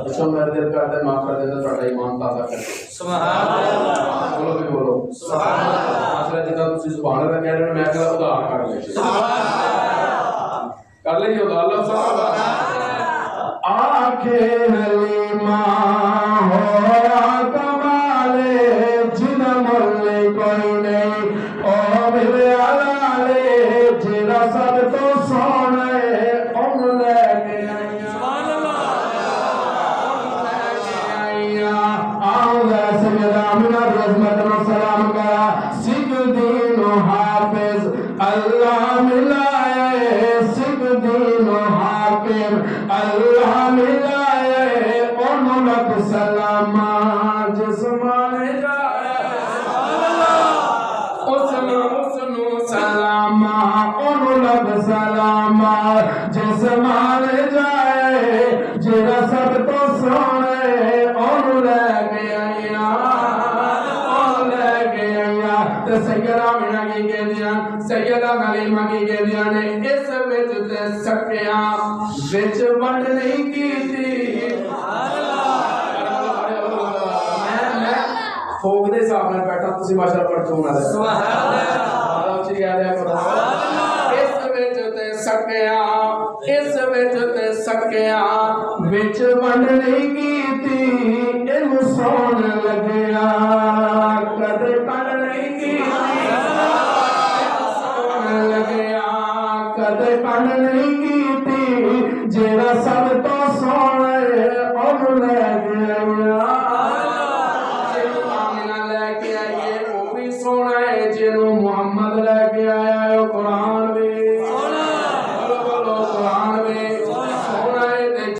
جو میرے دل کرتا ہے معاف کر دینا تھوڑا ایمان تازہ کر دے سبحان اللہ بولو بھی بولو سبحان اللہ آخر جتنا تسی سبحان اللہ کہہ رہے ہیں میں کہا ادھار کر لے سبحان اللہ کر لے جو اللہ سبحان آنکھیں حلیمہ ہوا کمالے جن ملے کوئی نہیں او میرے علالے جنہ سب تو سونے ان لے کے سبحان اللہ آؤں سیدہ من الرحمت و سلام کا سکھ دین و حافظ اللہ ملائے سکھ دین و حاکم اللہ ملائے ان لک سلام جسمانے جائے اسنو سلام ان لک سلام جسمانے جائے جرا سب تو سونے ان لے کے آئیا ان لے کے آئیا تو سیدہ مینا کی کہہ دیا سیدہ حلیمہ کی کہہ دیا نے اس وچ تے سکیاں وچ ونڈ نہیں کی تھی میں فوق دے حساب نال بیٹھا تسی ماشاءاللہ پڑھو نہ دے سبحان اللہ اللہ اچھی کہہ دیا کرو اس وچ تے سکیاں اس وچ تے سکیاں وچ ونڈ نہیں کی تھی اینو سون لگیا کدے کنڈ نہیں کی تھی سون لگیا کدے کنڈ